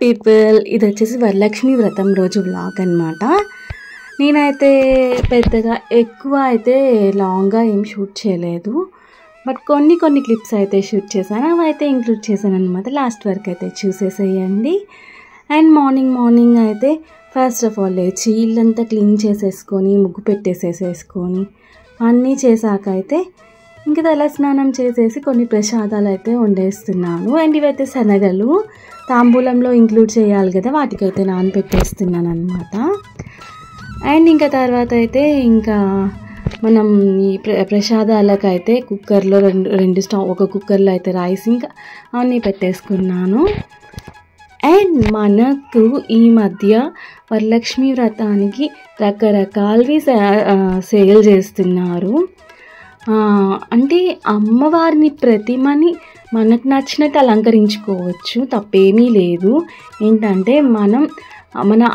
People, ఇది వచ్చేసి వరలక్ష్మి వ్రతం రోజు వ్లాగ్ అనమాట. నేనైతే పెద్దగా ఎక్కువ అయితే లాంగ్గా ఏం షూట్ చేయలేదు, బట్ కొన్ని క్లిప్స్ అయితే షూట్ చేశాను. అవి అయితే ఇంక్లూడ్ చేశాను అనమాట. లాస్ట్ వరకు అయితే చూసేసేయండి. అండ్ మార్నింగ్ అయితే ఫస్ట్ ఆఫ్ ఆల్ లేచి ఇల్లంతా క్లీన్ చేసేసుకొని ముగ్గు పెట్టేసేసుకొని అన్నీ చేశాక అయితే ఇంకా తల స్నానం చేసేసి కొన్ని ప్రసాదాలు అయితే వండేస్తున్నాను. అండ్ ఇవైతే శనగలు తాంబూలంలో ఇంక్లూడ్ చేయాలి కదా, వాటికైతే నానబెట్టేస్తున్నాను అనమాట. అండ్ ఇంకా తర్వాత అయితే ఇంకా మనం ఈ ప్రసాదాలకైతే కుక్కర్లో రెండు స్టవ్, ఒక కుక్కర్లో అయితే రైస్ ఇంకా అన్నీ పెట్టేసుకున్నాను. అండ్ మనకు ఈ మధ్య వరలక్ష్మి వ్రతానికి రకరకాలవి సేల్ చేస్తున్నారు. అంటే అమ్మవారిని ప్రతిమని మనకు నచ్చినట్టు అలంకరించుకోవచ్చు, తప్పేమీ లేదు. ఏంటంటే మన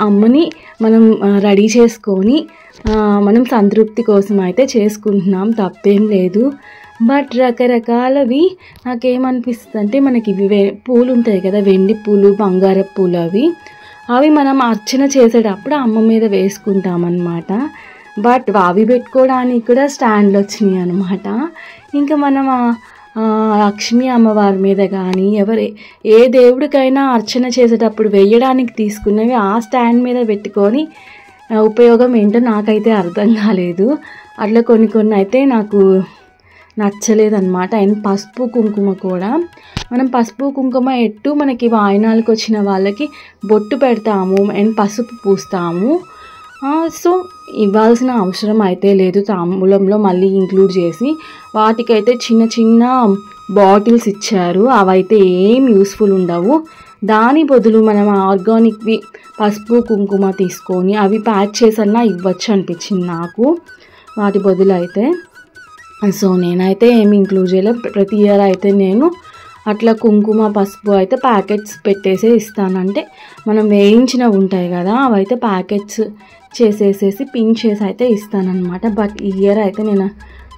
అమ్మని మనం రెడీ చేసుకొని మనం సంతృప్తి కోసం అయితే చేసుకుంటున్నాం, తప్పేం లేదు. బట్ రకరకాలవి నాకేమనిపిస్తుంది అంటే, మనకి ఇవి పూలు ఉంటాయి కదా, వెండి పూలు, బంగారపు పూలు, అవి మనం అర్చన చేసేటప్పుడు అమ్మ మీద వేసుకుంటామన్నమాట. బట్ అవి పెట్టుకోవడానికి కూడా స్టాండ్లు వచ్చినాయి అనమాట. ఇంకా మనం లక్ష్మీ అమ్మవారి మీద కానీ ఏ దేవుడికైనా అర్చన చేసేటప్పుడు వేయడానికి తీసుకున్నవి ఆ స్టాండ్ మీద పెట్టుకొని ఉపయోగం ఏంటో నాకైతే అర్థం కాలేదు. అట్లా కొన్ని అయితే నాకు నచ్చలేదన్నమాట. అండ్ పసుపు కుంకుమ కూడా, మనం పసుపు కుంకుమ ఎట్టు మనకి వాయినాలకు వచ్చిన వాళ్ళకి బొట్టు పెడతాము అండ్ పసుపు పూస్తాము. సో ఇవ్వాల్సిన అవసరం అయితే లేదు. తాంబూలంలో మళ్ళీ ఇంక్లూడ్ చేసి వాటికైతే చిన్న బాటిల్స్ ఇచ్చారు, అవైతే ఏం యూస్ఫుల్ ఉండవు. దాని బదులు మనం ఆర్గానిక్వి పసుపు కుంకుమ తీసుకొని అవి ప్యాక్ చేసన్నా ఇవ్వచ్చు అనిపించింది నాకు వాటి బదులు అయితే. సో నేనైతే ఏమి ఇంక్లూడ్ చేయలేదు. ప్రతి ఇయర్ అయితే నేను అట్లా కుంకుమ పసుపు అయితే ప్యాకెట్స్ పెట్టేసే ఇస్తానంటే, మనం వేయించినవి ఉంటాయి కదా, అవైతే ప్యాకెట్స్ చేసేసేసి పింక్ చేసి అయితే ఇస్తానన్నమాట. బట్ ఈ ఇయర్ అయితే నేను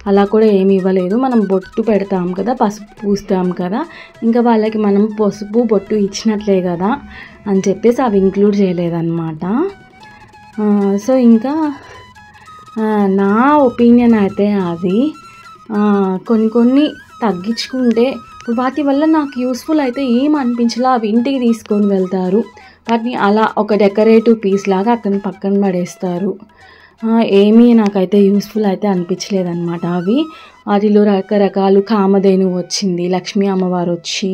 అలా కూడా ఏమి ఇవ్వలేదు. మనం బొట్టు పెడతాం కదా, పసుపు పూస్తాం కదా, ఇంకా వాళ్ళకి మనం పసుపు బొట్టు ఇచ్చినట్లే కదా అని చెప్పేసి అవి ఇంక్లూడ్ చేయలేదన్నమాట. సో ఇంకా నా ఒపీనియన్ అయితే అది కొన్ని తగ్గించుకుంటే వాటి వల్ల నాకు యూస్ఫుల్ అయితే ఏం అనిపించలా. అవి ఇంటికి తీసుకొని వెళ్తారు, వాటిని అలా ఒక డెకరేటివ్ పీస్ లాగా అతను పక్కన పడేస్తారు. ఏమీ నాకైతే యూస్ఫుల్ అయితే అనిపించలేదన్నమాట. వాటిలో రకరకాలు కామధేను వచ్చింది, లక్ష్మీ అమ్మవారు వచ్చి,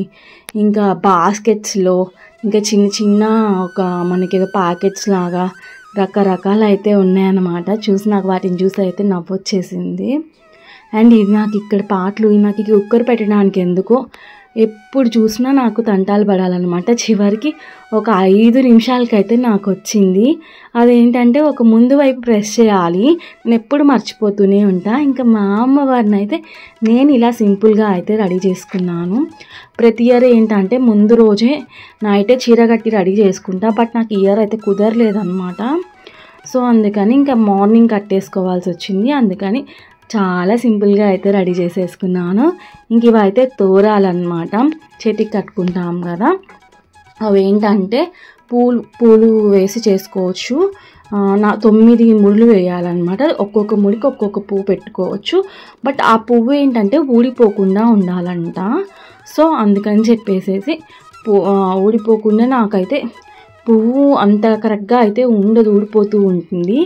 ఇంకా బాస్కెట్స్లో ఇంకా చిన్న ఒక మనకి ఏదో ప్యాకెట్స్ లాగా రకరకాలు అయితే ఉన్నాయన్నమాట. నాకు వాటిని చూసి అయితే నవ్వొచ్చేసింది. అండ్ ఇది నాకు ఇక్కడ పాటలు, నాకు ఈ కుక్కర్ పెట్టడానికి ఎందుకో ఎప్పుడు చూసినా నాకు తంటాలు పడాలన్నమాట. చివరికి ఒక 5 నిమిషాలకైతే నాకు వచ్చింది. అదేంటంటే ఒక ముందు వైపు ప్రెస్ చేయాలి, నేను ఎప్పుడు మర్చిపోతూనే ఉంటా. ఇంకా మా అమ్మవారిని అయితే నేను ఇలా సింపుల్గా అయితే రెడీ చేసుకున్నాను. ప్రతి ఇయర్ ఏంటంటే ముందు రోజే నైటే చీర కట్టి రెడీ చేసుకుంటా, బట్ నాకు ఇయర్ అయితే కుదరలేదన్నమాట. సో అందుకని ఇంకా మార్నింగ్ కట్టేసుకోవాల్సి వచ్చింది. అందుకని చాలా సింపుల్గా అయితే రెడీ చేసేసుకున్నాను. ఇంక ఇవైతే తోరాలన్నమాట, చేతికి కట్టుకుంటాం కదా. అవి ఏంటంటే పూలు వేసి చేసుకోవచ్చు. 9 ముడులు వేయాలన్నమాట. ఒక్కొక్క ముడికి ఒక్కొక్క పువ్వు పెట్టుకోవచ్చు. బట్ ఆ పువ్వు ఏంటంటే ఊడిపోకుండా ఉండాలంట. సో అందుకని చెప్పేసేసి ఊడిపోకుండా, నాకైతే పువ్వు అంత కరెక్ట్గా అయితే ఉండదు, ఊడిపోతూ ఉంటుంది.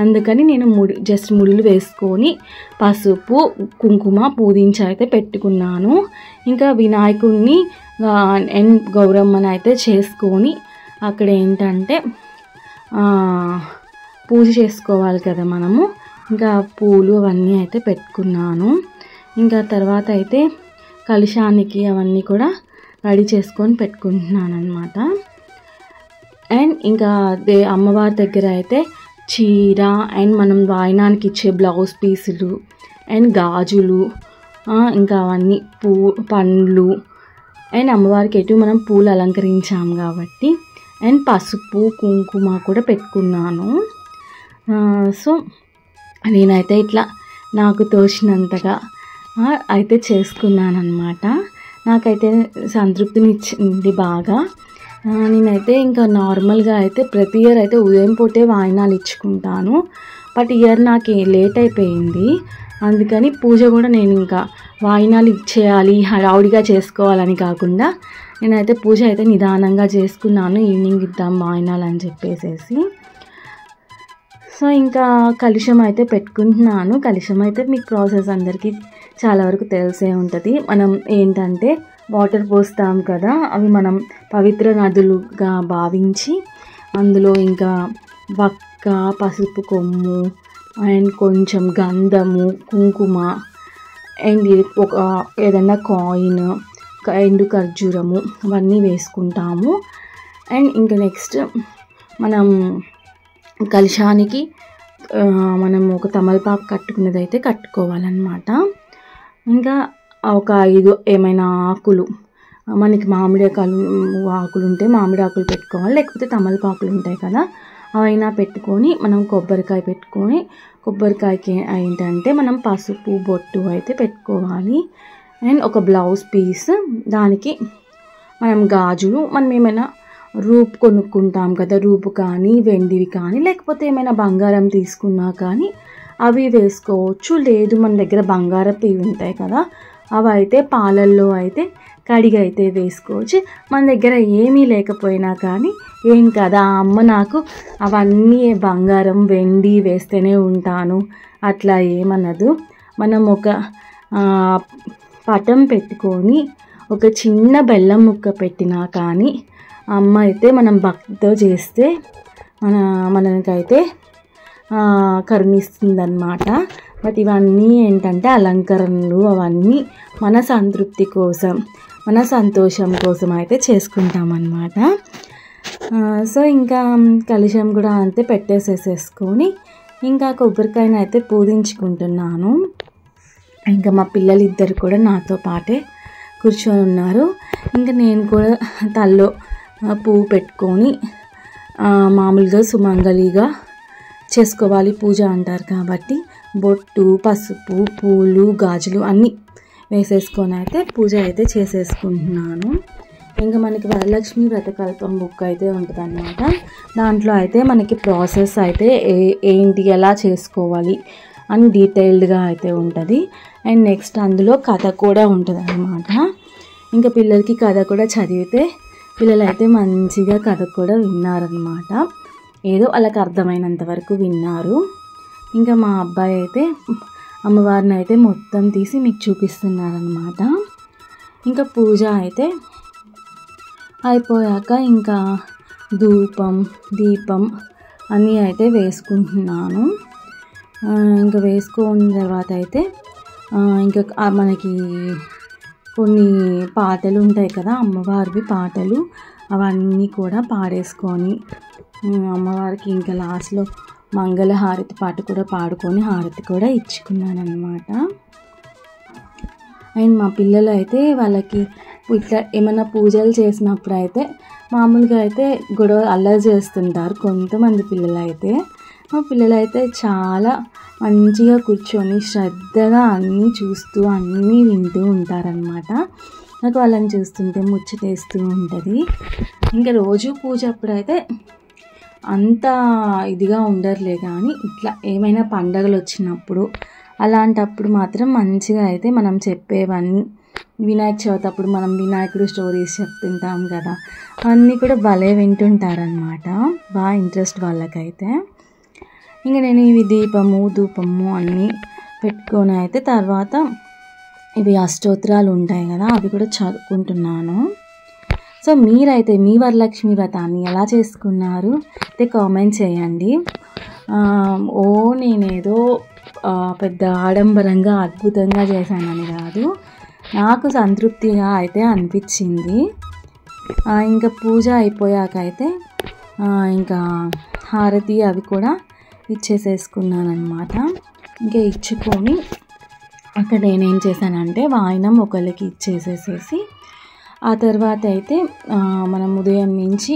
అందుకని నేను జస్ట్ ముడులు వేసుకొని పసుపు కుంకుమ పూజించి అయితే పెట్టుకున్నాను. ఇంకా వినాయకుడిని అండ్ గౌరమ్మని అయితే చేసుకొని అక్కడ ఏంటంటే పూజ చేసుకోవాలి కదా మనము. ఇంకా పూలు అవన్నీ అయితే పెట్టుకున్నాను. ఇంకా తర్వాత అయితే కలశానికి అవన్నీ కూడా రెడీ చేసుకొని పెట్టుకుంటున్నాను అనమాట. అండ్ ఇంకా అమ్మవారి దగ్గర అయితే చీర అండ్ మనం వాయినానికి ఇచ్చే బ్లౌజ్ పీసులు అండ్ గాజులు, ఇంకా అవన్నీ పండ్లు, అండ్ అమ్మవారికి మనం పూలు అలంకరించాం కాబట్టి అండ్ పసుపు కుంకుమ కూడా పెట్టుకున్నాను. సో నేనైతే ఇట్లా నాకు తోచినంతగా అయితే చేసుకున్నాను అనమాట. నాకైతే సంతృప్తిని ఇచ్చింది బాగా. నేనైతే ఇంకా నార్మల్గా అయితే ప్రతి ఇయర్ అయితే ఉదయం పూటే వాయినాలు ఇచ్చుకుంటాను. బట్ ఇయర్ నాకు లేట్ అయిపోయింది, అందుకని పూజ కూడా నేను ఇంకా వాయినాలు ఇచ్చేయాలి హడావుడిగా చేసుకోవాలని కాకుండా నేనైతే పూజ అయితే నిదానంగా చేసుకున్నాను. ఈవినింగ్ ఇద్దాం వాయినాలు అని చెప్పేసేసి. సో ఇంకా కలుషం అయితే పెట్టుకుంటున్నాను. కలుషం అయితే మీకు ప్రాసెస్ అందరికీ చాలా వరకు తెలిసే ఉంటుంది. మనం ఏంటంటే వాటర్ పోస్తాం కదా, అవి మనం పవిత్ర నదులుగా భావించి అందులో ఇంకా వక్క, పసుపు కొమ్ము అండ్ కొంచెం గంధము, కుంకుమ అండ్ ఒక ఏదైనా కాయిన్, ఎండు ఖర్జూరము అవన్నీ వేసుకుంటాము. అండ్ ఇంకా నెక్స్ట్ మనం కలశానికి మనం ఒక తమలపాకు కట్టుకున్నది అయితే కట్టుకోవాలన్నమాట. ఇంకా ఒక 5 ఏమైనా ఆకులు, మనకి మామిడి ఆకులు ఉంటే మామిడి ఆకులు పెట్టుకోవాలి, లేకపోతే తమలపాకులు ఉంటాయి కదా అవైనా పెట్టుకొని మనం కొబ్బరికాయ పెట్టుకొని, కొబ్బరికాయకి ఏంటంటే మనం పసుపు బొట్టు అయితే పెట్టుకోవాలి. అండ్ ఒక బ్లౌజ్ పీస్, దానికి మనం గాజులు, మనం ఏమైనా రూపు కొనుక్కుంటాం కదా, రూపు కానీ వెండివి కానీ లేకపోతే ఏమైనా బంగారం తీసుకున్నా కానీ అవి వేసుకోవచ్చు. లేదు మన దగ్గర బంగారపు ఇవి ఉంటాయి కదా అవి అయితే పాలల్లో అయితే కడిగి అయితే వేసుకోవచ్చు. మన దగ్గర ఏమీ లేకపోయినా కానీ ఏం కదా, అమ్మ నాకు అవన్నీ బంగారం వెండి వేస్తేనే ఉంటాను అట్లా ఏమన్నదు. మనం ఒక పటం పెట్టుకొని ఒక చిన్న బెల్లం ముక్క పెట్టినా కానీ అమ్మ అయితే మనం భక్తితో చేస్తే మనకైతే కరుణిస్తుందన్నమాట. బట్ ఇవన్నీ ఏంటంటే అలంకరణలు, అవన్నీ మన సంతృప్తి కోసం, మన సంతోషం కోసం అయితే చేసుకుంటామన్నమాట. సో ఇంకా కలశం కూడా అంతే పెట్టేసేసుకొని ఇంకా కొబ్బరికాయను అయితే పూజించుకుంటున్నాను. ఇంకా మా పిల్లలు ఇద్దరు కూడా నాతో పాటే కూర్చొని ఉన్నారు. ఇంకా నేను కూడా తల్లో పువ్వు పెట్టుకొని మామూలుగా సుమంగళిగా చేసుకోవాలి పూజ అంటారు కాబట్టి బొట్టు, పసుపు, పూలు, గాజులు అన్నీ వేసేసుకొని అయితే పూజ అయితే చేసేసుకుంటున్నాను. ఇంకా మనకి వరలక్ష్మి వ్రతకల్పం బుక్ అయితే ఉంటుంది అన్నమాట. దాంట్లో అయితే మనకి ప్రాసెస్ అయితే ఏంటి ఎలా చేసుకోవాలి అని డీటెయిల్డ్గా అయితే ఉంటుంది. అండ్ నెక్స్ట్ అందులో కథ కూడా ఉంటుంది అన్నమాట. ఇంకా పిల్లలకి కథ కూడా చదివితే పిల్లలు అయితే మంచిగా కథ కూడా విన్నారనమాట. ఏదో వాళ్ళకి అర్థమైనంత వరకు విన్నారు. ఇంకా మా అబ్బాయి అయితే అమ్మవారిని అయితే మొత్తం తీసి మీకు చూపిస్తున్నారనమాట. ఇంకా పూజ అయితే అయిపోయాక ఇంకా ధూపం, దీపం అన్నీ అయితే వేసుకుంటున్నాను. ఇంకా వేసుకున్న తర్వాత అయితే ఇంకా మనకి కొన్ని పాటలు ఉంటాయి కదా అమ్మవారివి పాటలు, అవన్నీ కూడా పాడేసుకొని అమ్మవారికి ఇంకా లాస్ట్లో మంగళ హారతి పాట కూడా పాడుకొని హారతి కూడా ఇచ్చుకున్నాను అనమాట. అండ్ మా పిల్లలు అయితే వాళ్ళకి ఇట్లా ఏమైనా పూజలు చేసినప్పుడు అయితే మామూలుగా అయితే గొడవ అల్లరి చేస్తుంటారు కొంతమంది పిల్లలు అయితే. మా పిల్లలు అయితే చాలా మంచిగా కూర్చొని శ్రద్ధగా అన్నీ చూస్తూ అన్నీ వింటూ ఉంటారనమాట. నాకు వాళ్ళని చూస్తుంటే ముచ్చటేస్తూ ఉంటుంది. ఇంకా రోజు పూజ అప్పుడైతే అంత ఇదిగా ఉండరులే, కానీ ఇట్లా ఏమైనా పండగలు వచ్చినప్పుడు అలాంటప్పుడు మాత్రం మంచిగా అయితే మనం చెప్పేవన్నీ, వినాయక చవితి అప్పుడు మనం వినాయకుడు స్టోరీస్ చెప్తుంటాం కదా అన్నీ కూడా భలే వింటుంటారనమాట. బాగా ఇంట్రెస్ట్ వాళ్ళకైతే. ఇంకా నేను ఇవి దీపము ధూపము అన్నీ పెట్టుకొని అయితే తర్వాత ఇవి అష్టోత్తరాలు ఉంటాయి కదా అవి కూడా చదువుకుంటున్నాను. సో మీరైతే మీ వరలక్ష్మి వ్రతాన్ని ఎలా చేసుకున్నారు అయితే కామెంట్ చేయండి. నేనేదో పెద్ద ఆడంబరంగా అద్భుతంగా చేశానని కాదు, నాకు సంతృప్తిగా అయితే అనిపించింది. ఇంకా పూజ అయిపోయాక అయితే ఇంకా హారతి అవి కూడా ఇచ్చేసేసుకున్నాను అనమాట. ఇంకా ఇచ్చుకొని అక్కడ నేనేం చేశానంటే వాయినం ఒకళ్ళకి ఇచ్చేసేసేసి ఆ తర్వాత అయితే మనం ఉదయం నుంచి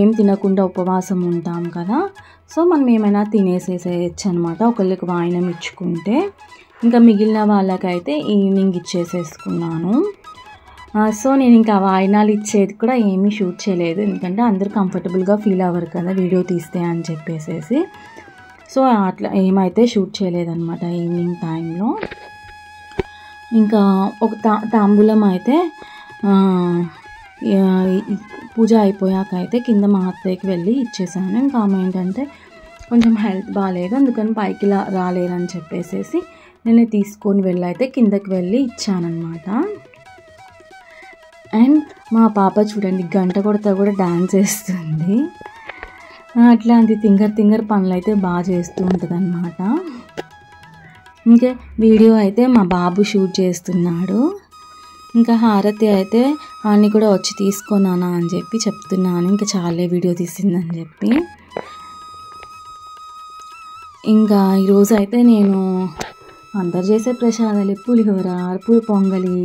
ఏం తినకుండా ఉపవాసం ఉంటాం కదా, సో మనం ఏమైనా తినేసేసేయచ్చు అనమాట ఒకళ్ళకి వాయినం ఇచ్చుకుంటే. ఇంకా మిగిలిన వాళ్ళకైతే ఈవినింగ్ ఇచ్చేసేసుకున్నాను. సో నేను ఇంకా వాయినాలు ఇచ్చేది కూడా ఏమీ షూట్ చేయలేదు, ఎందుకంటే అందరూ కంఫర్టబుల్గా ఫీల్ అవ్వరు కదా వీడియో తీస్తే అని చెప్పేసి. సో అట్లా ఏమైతే షూట్ చేయలేదన్నమాట ఈవినింగ్ టైంలో. ఇంకా ఒక తాంబూలం అయితే పూజ అయిపోయాక అయితే కింద మా అత్తయ్యకి వెళ్ళి ఇచ్చేసాను. ఇంకా ఆమె ఏంటంటే కొంచెం హెల్త్ బాగాలేదు, అందుకని పైకి రాలేదని చెప్పేసి నేనే తీసుకొని వెళ్ళైతే కిందకి వెళ్ళి ఇచ్చానమాట. అండ్ మా పాప చూడండి గంట కొడతా కూడా డాన్స్ వేస్తుంది. అట్లాంటి తింగర్ పనులు అయితే బాగా చేస్తూ ఉంటుంది అన్నమాట. ఇంకా వీడియో అయితే మా బాబు షూట్ చేస్తున్నాడు. ఇంకా హారతి అయితే అన్నీ కూడా వచ్చి తీసుకున్నానా అని చెప్పి చెప్తున్నాను, ఇంకా చాలే వీడియో తీసిందని చెప్పి. ఇంకా ఈరోజు అయితే నేను అందరు చేసే ప్రసాదాలు పులిహోర, పొంగలి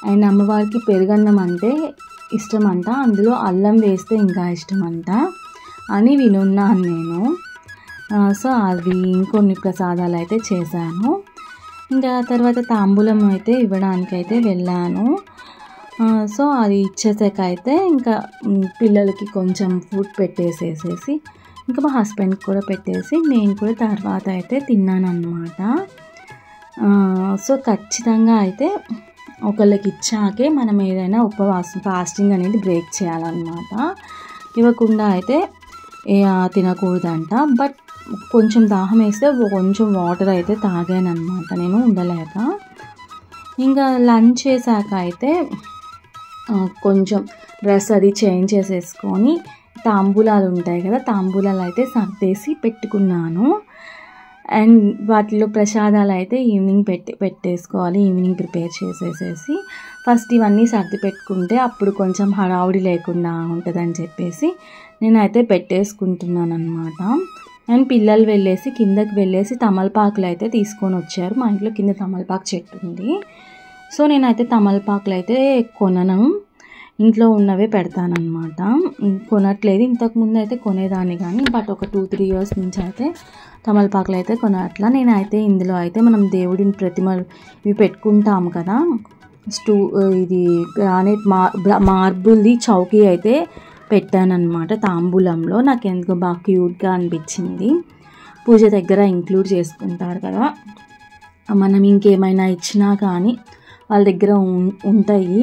అండ్ అమ్మవారికి పెరుగన్నం అంటే ఇష్టమంట, అందులో అల్లం వేస్తే ఇంకా ఇష్టమంట అని వినున్నాను నేను. సో అవి ఇంకొన్ని ప్రసాదాలు అయితే చేశాను. ఇంకా తర్వాత తాంబూలం అయితే ఇవ్వడానికి అయితే వెళ్ళాను. సో అది ఇచ్చేసాక అయితే ఇంకా పిల్లలకి కొంచెం ఫుడ్ పెట్టేసేసి ఇంకా మా హస్బెండ్కి కూడా పెట్టేసి నేను కూడా తర్వాత అయితే తిన్నాను అన్నమాట. సో ఖచ్చితంగా అయితే ఒకళ్ళకి ఇచ్చాకే మనం ఏదైనా ఫాస్టింగ్ అనేది బ్రేక్ చేయాలన్నమాట. ఇవ్వకుండా అయితే తినకూడదంట. బట్ కొంచెం దాహం వేస్తే కొంచెం వాటర్ అయితే తాగానమాట నేను ఉండలేక. ఇంకా లంచ్ చేశాక అయితే కొంచెం డ్రెస్ అది చేంజ్ చేసేసుకొని తాంబూలాలు ఉంటాయి కదా, తాంబూలాలు అయితే సర్దేసి పెట్టుకున్నాను. అండ్ వాటిలో ప్రసాదాలు అయితే ఈవినింగ్ పెట్టేసుకోవాలి, ఈవినింగ్ ప్రిపేర్ చేసేసేసి ఫస్ట్ ఇవన్నీ సర్ది పెట్టుకుంటే అప్పుడు కొంచెం హడావుడి లేకుండా ఉంటుందని చెప్పేసి నేనైతే పెట్టేసుకుంటున్నాను అనమాట. అండ్ పిల్లలు కిందకి వెళ్ళేసి తమలపాకులు అయితే తీసుకొని వచ్చారు. మా ఇంట్లో కింద తమలపాకు చెట్టు ఉంది. సో నేనైతే తమలపాకులు అయితే కొనను, ఇంట్లో ఉన్నవే పెడతానమాట. కొనట్లేదు, ఇంతకుముందు అయితే కొనేదాన్ని కానీ బట్ ఒక 2-3 ఇయర్స్ నుంచి అయితే తమలపాకులు అయితే కొనట్లా. నేనైతే ఇందులో అయితే మనం దేవుడిని ప్రతిమలు ఇవి పెట్టుకుంటాము కదా, ఇది గ్రానైట్ మార్బుల్ది చౌకీ అయితే పెట్టానన్నమాట తాంబూలంలో. నాకు ఎందుకో బాగా క్యూట్గా అనిపించింది. పూజ దగ్గర ఇంక్లూడ్ చేసుకుంటారు కదా, మనం ఇంకేమైనా ఇచ్చినా కానీ వాళ్ళ దగ్గర ఉంటాయి.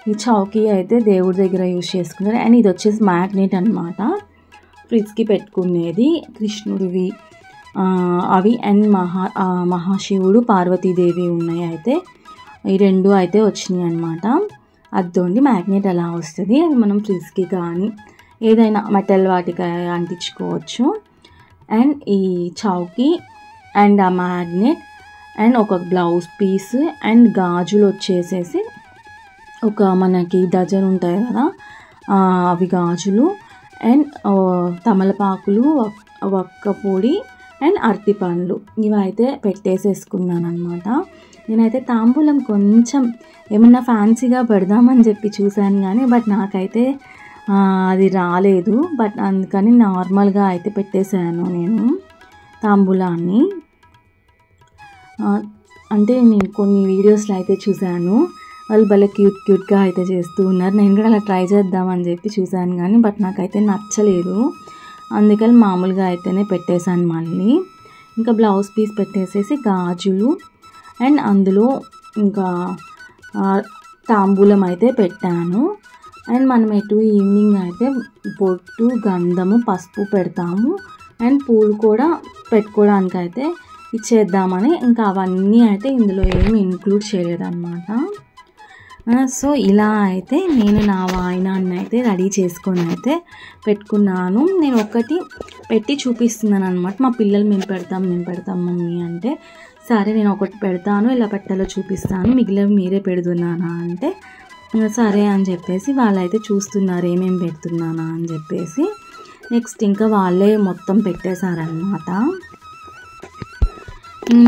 ఈ చౌకీ అయితే దేవుడి దగ్గర యూజ్ చేసుకున్నారు. అండ్ ఇది వచ్చేసి మ్యాగ్నెట్ అనమాట, ఫ్రిడ్జ్కి పెట్టుకునేది. కృష్ణుడివి అవి అండ్ మహాశివుడు పార్వతీదేవి ఉన్నాయి. అయితే ఈ 2 అయితే వచ్చినాయి అనమాట. అద్దోండి మ్యాగ్నెట్ అలా వస్తుంది. అవి మనం ఫ్రిడ్జ్కి కానీ ఏదైనా మెటల్ వాటికి అంటించుకోవచ్చు. అండ్ ఈ చౌకీ అండ్ ఆ మ్యాగ్నెట్ అండ్ ఒక బ్లౌజ్ పీస్ అండ్ గాజులు వచ్చేసేసి ఒక మనకి డజన్ ఉంటాయి కదా అవి గాజులు అండ్ తమలపాకులు, ఒక్క పొడి అండ్ అరటి పండ్లు ఇవైతే పెట్టేసేసుకున్నాను అనమాట. నేనైతే తాంబూలం కొంచెం ఏమన్నా ఫ్యాన్సీగా పెడదామని చెప్పి చూశాను కానీ బట్ నాకైతే అది రాలేదు. బట్ అందుకని నార్మల్గా అయితే పెట్టేశాను నేను తాంబూలాన్ని. అంటే నేను కొన్ని వీడియోస్లో అయితే చూశాను, వాళ్ళు భలే క్యూట్గా అయితే చేస్తూ ఉన్నారు. నేను కూడా అలా ట్రై చేద్దామని చెప్పి చూశాను కానీ బట్ నాకైతే నచ్చలేదు. అందుకని మామూలుగా అయితేనే పెట్టేశాను మళ్ళీ. ఇంకా బ్లౌజ్ పీస్ పెట్టేసేసి గాజులు అండ్ అందులో ఇంకా తాంబూలం అయితే పెట్టాను. అండ్ మనం ఈవినింగ్ అయితే బొట్టు, గంధము, పసుపు పెడతాము అండ్ పూలు కూడా పెట్టుకోవడానికి అయితే ఇచ్చేద్దామని ఇంకా అవన్నీ అయితే ఇందులో ఏమి ఇంక్లూడ్ చేయలేదన్నమాట. సో ఇలా అయితే నేను నా వాయినాన్ని అయితే రెడీ చేసుకొని అయితే పెట్టుకున్నాను. నేను ఒకటి పెట్టి చూపిస్తున్నాను అనమాట. మా పిల్లలు మేము పెడతాం మమ్మీ అంటే, సరే నేను ఒకటి పెడతాను, ఇలా పెట్టాలో చూపిస్తాను, మిగిలినవి మీరే పెడుతున్నానా అంటే సరే అని చెప్పేసి వాళ్ళైతే చూస్తున్నారు ఏమేమి పెడుతున్నానా అని చెప్పేసి. నెక్స్ట్ ఇంకా వాళ్ళే మొత్తం పెట్టేశారనమాట.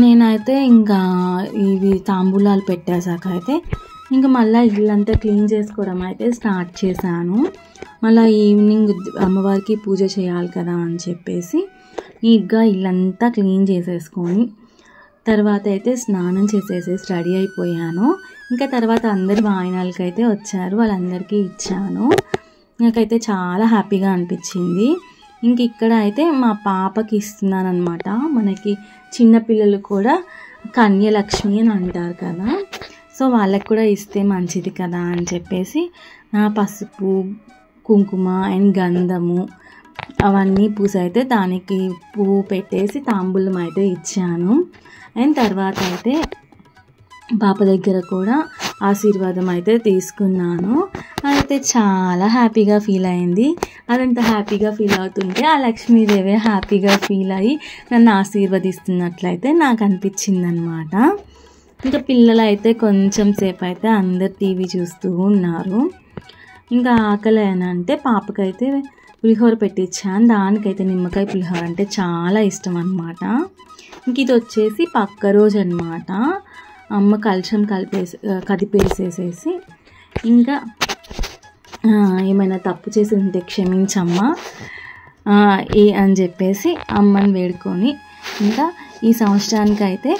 నేనైతే ఇంకా ఇవి తాంబూలాలు పెట్టేశాక అయితే ఇంకా మళ్ళీ ఇల్లంతా క్లీన్ చేసుకోవడం అయితే స్టార్ట్ చేశాను. మళ్ళీ ఈవినింగ్ అమ్మవారికి పూజ చేయాలి కదా అని చెప్పేసి నీట్గా ఇల్లంతా క్లీన్ చేసేసుకొని తర్వాత అయితే స్నానం చేసేసి రెడీ అయిపోయాను. ఇంకా తర్వాత అందరు వాయినాలకైతే వచ్చారు, వాళ్ళందరికీ ఇచ్చాను. నాకైతే చాలా హ్యాపీగా అనిపించింది. ఇంక ఇక్కడ అయితే మా పాపకి ఇస్తున్నాను అనమాట. మనకి చిన్నపిల్లలు కూడా కన్యలక్ష్మి అని అంటారు కదా, సో వాళ్ళకి కూడా ఇస్తే మంచిది కదా అని చెప్పేసి పసుపు, కుంకుమ అండ్ గంధము అవన్నీ పూసి అయితే దానికి పువ్వు పెట్టేసి తాంబూలం అయితే ఇచ్చాను. అండ్ తర్వాత అయితే పాప దగ్గర కూడా ఆశీర్వాదం అయితే తీసుకున్నాను. అయితే చాలా హ్యాపీగా ఫీల్ అయింది. అదంత హ్యాపీగా ఫీల్ అవుతుంటే ఆ లక్ష్మీదేవి హ్యాపీగా ఫీల్ అయ్యి నన్ను ఆశీర్వదిస్తున్నట్లయితే నాకు అనిపించింది అనమాట. ఇంకా పిల్లలు అయితే కొంచెం సేపు అయితే అందరు టీవీ చూస్తూ ఉన్నారు. ఇంకా ఆకలి అని అంటే పాపకైతే పులిహోర పెట్టించాను. దానికైతే నిమ్మకాయ పులిహోర అంటే చాలా ఇష్టం అనమాట. ఇంక ఇది వచ్చేసి పక్క రోజు అనమాట. అమ్మ కలశం కదిపేసేసేసి ఇంకా ఏమైనా తప్పు చేసి ఉంటే క్షమించమ్మా అని చెప్పేసి అమ్మని వేడుకొని ఇంకా ఈ సంవత్సరానికి అయితే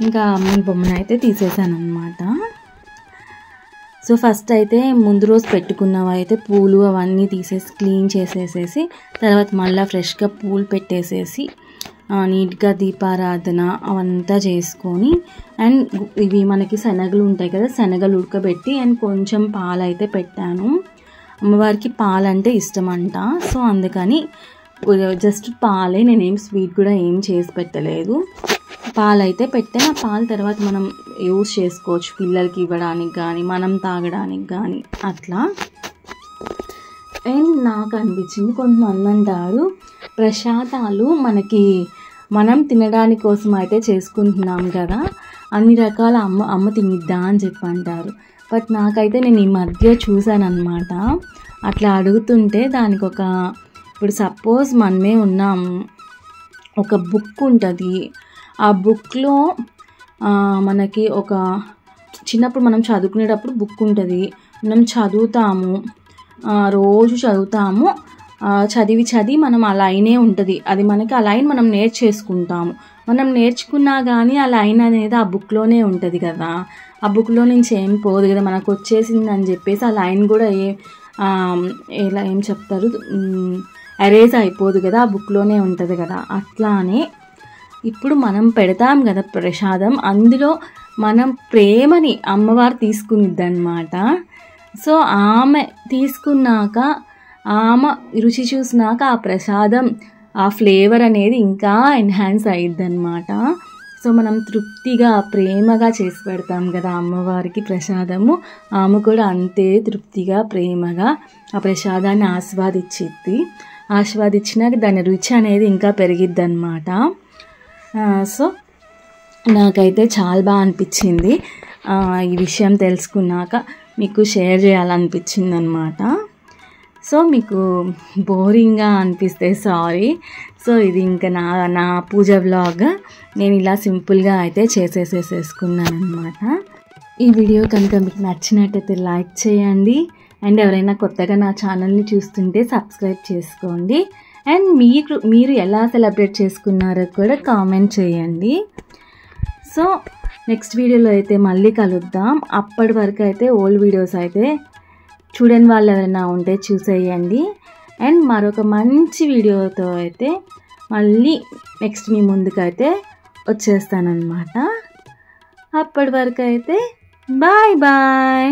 ఇంకా అమ్మని బొమ్మను అయితే తీసేసాను అనమాట. సో ఫస్ట్ అయితే ముందు రోజు పెట్టుకున్నవి అయితే పూలు అవన్నీ తీసేసి క్లీన్ చేసేసేసి తర్వాత మళ్ళీ ఫ్రెష్గా పూలు పెట్టేసేసి నీట్గా దీపారాధన అవంతా చేసుకొని అండ్ ఇవి మనకి శనగలు ఉంటాయి కదా, శనగలు ఉడకబెట్టి అండ్ కొంచెం పాలు అయితే పెట్టాను. అమ్మవారికి పాలు అంటే ఇష్టం అంట, సో అందుకని జస్ట్ పాలే, నేనేం స్వీట్ కూడా ఏం చేసి పెట్టలేదు. పాలు అయితే పెట్టాను. ఆ పాలు తర్వాత మనం యూజ్ చేసుకోవచ్చు, పిల్లలకి ఇవ్వడానికి కానీ మనం తాగడానికి కానీ అట్లా. అండ్ నాకు అనిపించింది, కొంతమంది అంటారు ప్రసాదాలు మనం తినడానికి కోసం అయితే చేసుకుంటున్నాం కదా, అన్ని రకాల అమ్మ తినిద్దా అని చెప్పి అంటారు. బట్ నాకైతే నేను ఈ మధ్య చూశాను అనమాట. అట్లా అడుగుతుంటే దానికి ఇప్పుడు సపోజ్ మనమే ఉన్నాము, ఒక బుక్ ఉంటుంది. ఆ బుక్లో మనకి చిన్నప్పుడు మనం చదువుకునేటప్పుడు బుక్ ఉంటుంది, మనం చదువుతాము, రోజు చదువుతాము, చదివి మనం ఆ లైనే ఉంటుంది, అది మనకి ఆ లైన్ మనం నేర్చేసుకుంటాము. మనం నేర్చుకున్నా కానీ ఆ లైన్ అనేది ఆ బుక్లోనే ఉంటుంది కదా, ఆ బుక్లో నుంచి ఏం పోదు కదా, మనకు వచ్చేసింది అని చెప్పేసి ఆ లైన్ కూడా ఏం చెప్తారు, ఎరేజ్ అయిపోదు కదా, ఆ బుక్లోనే ఉంటుంది కదా. అట్లానే ఇప్పుడు మనం పెడతాం కదా ప్రసాదం, అందులో మనం ప్రేమని అమ్మవారు తీసుకునిద్దనమాట. సో ఆమె తీసుకున్నాక, ఆమె రుచి చూసినాక ఆ ప్రసాదం ఆ ఫ్లేవర్ అనేది ఇంకా ఎన్హాన్స్ అయ్యిద్దనమాట. సో మనం తృప్తిగా ప్రేమగా చేసి పెడతాం కదా అమ్మవారికి ప్రసాదము, ఆమె కూడా అంతే తృప్తిగా ప్రేమగా ఆ ప్రసాదాన్ని ఆస్వాదించినాక దాని రుచి అనేది ఇంకా పెరిగిద్ది అనమాట. సో నాకైతే చాలా బాగా అనిపించింది. ఈ విషయం తెలుసుకున్నాక మీకు షేర్ చేయాలనిపించింది అనమాట. సో మీకు బోరింగ్గా అనిపిస్తే సారీ. సో ఇది ఇంకా నా పూజ వ్లాగ్ నేను ఇలా సింపుల్గా అయితే చేసేసేసుకున్నాను అనమాట. ఈ వీడియో కనుక మీకు నచ్చినట్టయితే లైక్ చేయండి, అండ్ ఎవరైనా కొత్తగా నా ఛానల్ని చూస్తుంటే సబ్స్క్రైబ్ చేసుకోండి. అండ్ మీరు ఎలా సెలబ్రేట్ చేసుకున్నారో కూడా కామెంట్ చేయండి. సో నెక్స్ట్ వీడియోలో అయితే మళ్ళీ కలుద్దాం. అప్పటి వరకు అయితే ఓల్డ్ వీడియోస్ అయితే చూడని వాళ్ళు ఎవరైనా ఉంటే చూసేయండి. అండ్ మరొక మంచి వీడియోతో అయితే మళ్ళీ నెక్స్ట్ మీ ముందుకైతే వచ్చేస్తానన్నమాట. అప్పటి వరకు అయితే బాయ్ బాయ్.